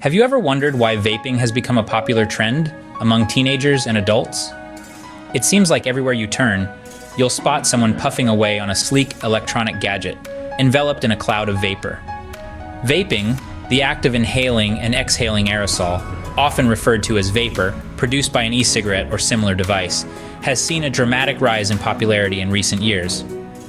Have you ever wondered why vaping has become a popular trend among teenagers and adults? It seems like everywhere you turn, you'll spot someone puffing away on a sleek electronic gadget, enveloped in a cloud of vapor. Vaping, the act of inhaling and exhaling aerosol, often referred to as vapor, produced by an e-cigarette or similar device, has seen a dramatic rise in popularity in recent years.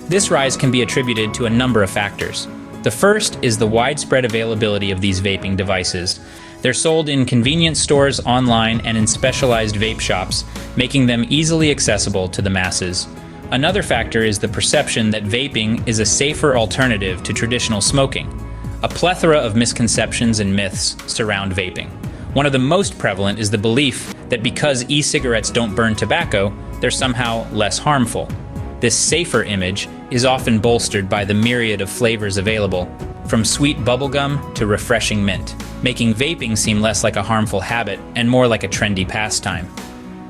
This rise can be attributed to a number of factors. The first is the widespread availability of these vaping devices. They're sold in convenience stores, online, and in specialized vape shops, making them easily accessible to the masses. Another factor is the perception that vaping is a safer alternative to traditional smoking. A plethora of misconceptions and myths surround vaping. One of the most prevalent is the belief that because e-cigarettes don't burn tobacco, they're somehow less harmful. This safer image is often bolstered by the myriad of flavors available, from sweet bubblegum to refreshing mint, making vaping seem less like a harmful habit and more like a trendy pastime.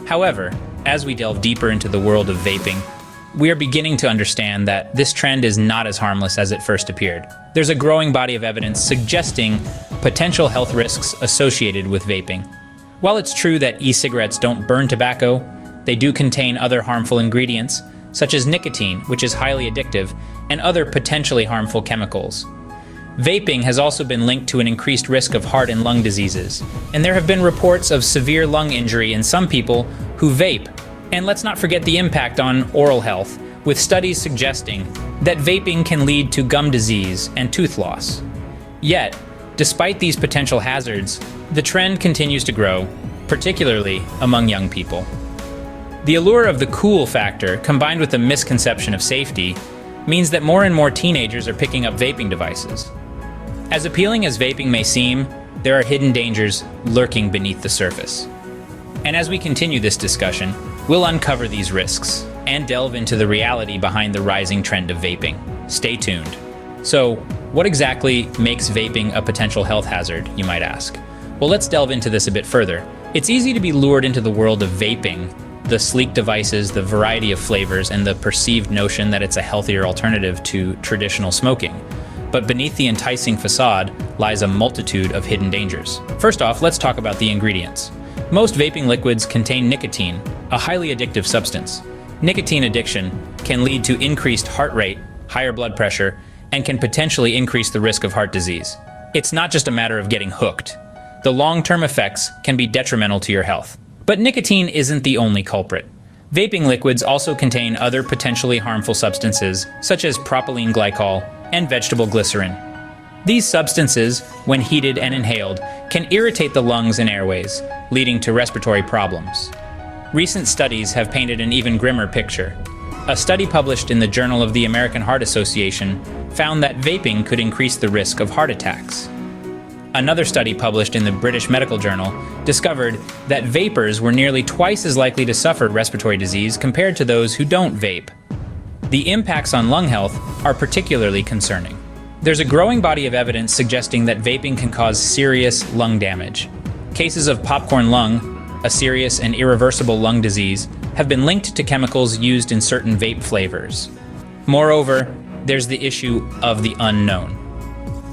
However, as we delve deeper into the world of vaping, we are beginning to understand that this trend is not as harmless as it first appeared. There's a growing body of evidence suggesting potential health risks associated with vaping. While it's true that e-cigarettes don't burn tobacco, they do contain other harmful ingredients, such as nicotine, which is highly addictive, and other potentially harmful chemicals. Vaping has also been linked to an increased risk of heart and lung diseases, and there have been reports of severe lung injury in some people who vape. And let's not forget the impact on oral health, with studies suggesting that vaping can lead to gum disease and tooth loss. Yet, despite these potential hazards, the trend continues to grow, particularly among young people. The allure of the cool factor, combined with the misconception of safety, means that more and more teenagers are picking up vaping devices. As appealing as vaping may seem, there are hidden dangers lurking beneath the surface. And as we continue this discussion, we'll uncover these risks and delve into the reality behind the rising trend of vaping. Stay tuned. So, what exactly makes vaping a potential health hazard, you might ask? Well, let's delve into this a bit further. It's easy to be lured into the world of vaping, the sleek devices, the variety of flavors, and the perceived notion that it's a healthier alternative to traditional smoking. But beneath the enticing facade lies a multitude of hidden dangers. First off, let's talk about the ingredients. Most vaping liquids contain nicotine, a highly addictive substance. Nicotine addiction can lead to increased heart rate, higher blood pressure, and can potentially increase the risk of heart disease. It's not just a matter of getting hooked. The long-term effects can be detrimental to your health. But nicotine isn't the only culprit. Vaping liquids also contain other potentially harmful substances, such as propylene glycol and vegetable glycerin. These substances, when heated and inhaled, can irritate the lungs and airways, leading to respiratory problems. Recent studies have painted an even grimmer picture. A study published in the Journal of the American Heart Association found that vaping could increase the risk of heart attacks. Another study published in the British Medical Journal discovered that vapers were nearly twice as likely to suffer respiratory disease compared to those who don't vape. The impacts on lung health are particularly concerning. There's a growing body of evidence suggesting that vaping can cause serious lung damage. Cases of popcorn lung, a serious and irreversible lung disease, have been linked to chemicals used in certain vape flavors. Moreover, there's the issue of the unknown.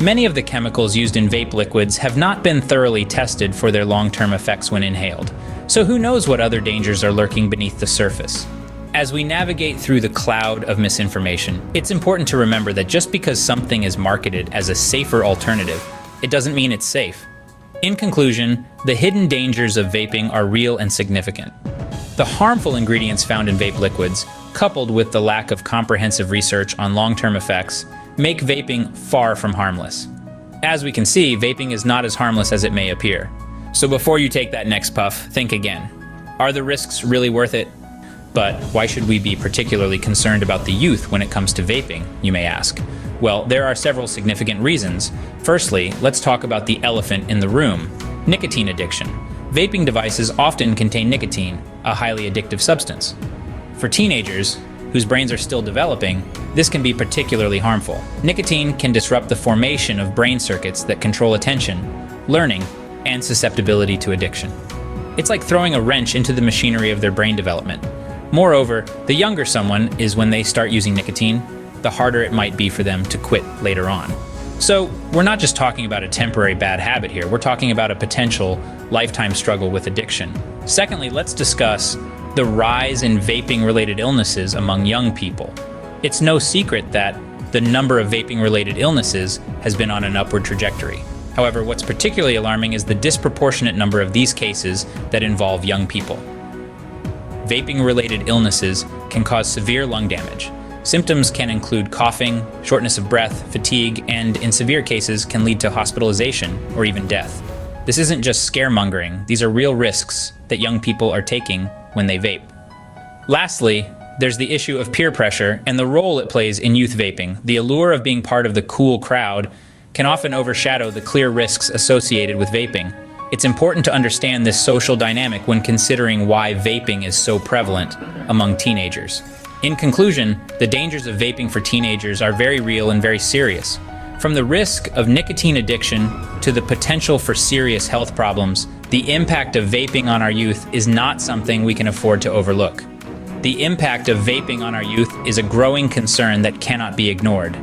Many of the chemicals used in vape liquids have not been thoroughly tested for their long-term effects when inhaled, so who knows what other dangers are lurking beneath the surface. As we navigate through the cloud of misinformation, it's important to remember that just because something is marketed as a safer alternative, it doesn't mean it's safe. In conclusion, the hidden dangers of vaping are real and significant. The harmful ingredients found in vape liquids, coupled with the lack of comprehensive research on long-term effects, make vaping far from harmless. As we can see, vaping is not as harmless as it may appear. So before you take that next puff, think again. Are the risks really worth it? But why should we be particularly concerned about the youth when it comes to vaping, you may ask? Well, there are several significant reasons. Firstly, let's talk about the elephant in the room: nicotine addiction. Vaping devices often contain nicotine, a highly addictive substance. For teenagers, whose brains are still developing, this can be particularly harmful. Nicotine can disrupt the formation of brain circuits that control attention, learning, and susceptibility to addiction. It's like throwing a wrench into the machinery of their brain development. Moreover, the younger someone is when they start using nicotine, the harder it might be for them to quit later on. So, we're not just talking about a temporary bad habit here, we're talking about a potential lifetime struggle with addiction. Secondly, let's discuss the rise in vaping-related illnesses among young people. It's no secret that the number of vaping-related illnesses has been on an upward trajectory. However, what's particularly alarming is the disproportionate number of these cases that involve young people. Vaping-related illnesses can cause severe lung damage. Symptoms can include coughing, shortness of breath, fatigue, and in severe cases can lead to hospitalization or even death. This isn't just scaremongering, these are real risks that young people are taking when they vape. Lastly, there's the issue of peer pressure and the role it plays in youth vaping. The allure of being part of the cool crowd can often overshadow the clear risks associated with vaping. It's important to understand this social dynamic when considering why vaping is so prevalent among teenagers. In conclusion, the dangers of vaping for teenagers are very real and very serious. From the risk of nicotine addiction to the potential for serious health problems, the impact of vaping on our youth is not something we can afford to overlook. The impact of vaping on our youth is a growing concern that cannot be ignored.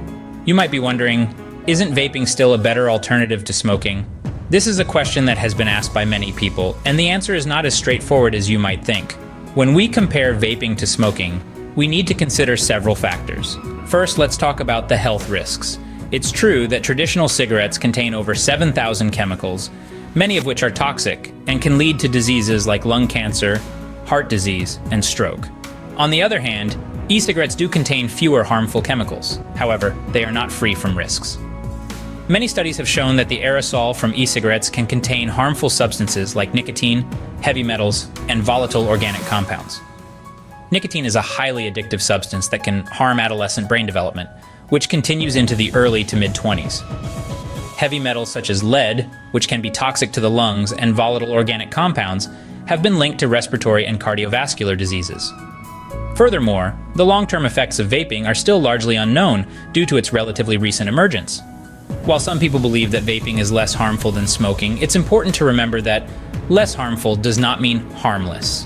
You might be wondering, isn't vaping still a better alternative to smoking? This is a question that has been asked by many people, and the answer is not as straightforward as you might think. When we compare vaping to smoking, we need to consider several factors. First, let's talk about the health risks. It's true that traditional cigarettes contain over 7,000 chemicals, many of which are toxic and can lead to diseases like lung cancer, heart disease, and stroke. On the other hand, e-cigarettes do contain fewer harmful chemicals. However, they are not free from risks. Many studies have shown that the aerosol from e-cigarettes can contain harmful substances like nicotine, heavy metals, and volatile organic compounds. Nicotine is a highly addictive substance that can harm adolescent brain development, which continues into the early to mid-20s. Heavy metals such as lead, which can be toxic to the lungs, and volatile organic compounds have been linked to respiratory and cardiovascular diseases. Furthermore, the long-term effects of vaping are still largely unknown due to its relatively recent emergence. While some people believe that vaping is less harmful than smoking, it's important to remember that less harmful does not mean harmless.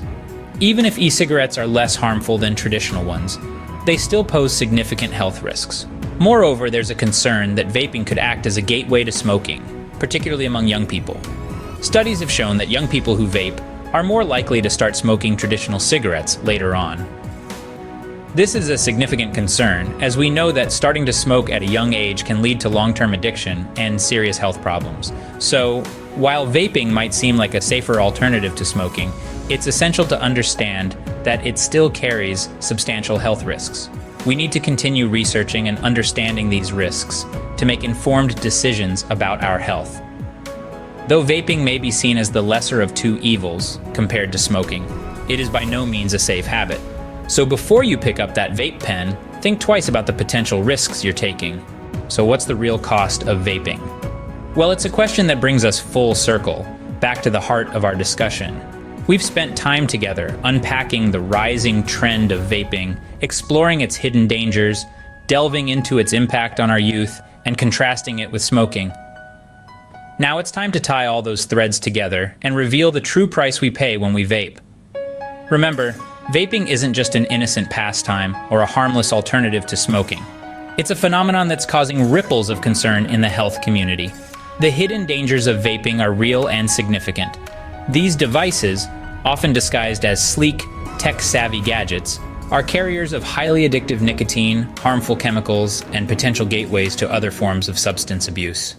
Even if e-cigarettes are less harmful than traditional ones, they still pose significant health risks. Moreover, there's a concern that vaping could act as a gateway to smoking, particularly among young people. Studies have shown that young people who vape are more likely to start smoking traditional cigarettes later on. This is a significant concern, as we know that starting to smoke at a young age can lead to long-term addiction and serious health problems. So, while vaping might seem like a safer alternative to smoking, it's essential to understand that it still carries substantial health risks. We need to continue researching and understanding these risks to make informed decisions about our health. Though vaping may be seen as the lesser of two evils compared to smoking, it is by no means a safe habit. So before you pick up that vape pen, think twice about the potential risks you're taking. So what's the real cost of vaping? Well, it's a question that brings us full circle, back to the heart of our discussion. We've spent time together unpacking the rising trend of vaping, exploring its hidden dangers, delving into its impact on our youth, and contrasting it with smoking. Now it's time to tie all those threads together and reveal the true price we pay when we vape. Remember, vaping isn't just an innocent pastime or a harmless alternative to smoking. It's a phenomenon that's causing ripples of concern in the health community. The hidden dangers of vaping are real and significant. These devices, often disguised as sleek, tech-savvy gadgets, are carriers of highly addictive nicotine, harmful chemicals, and potential gateways to other forms of substance abuse.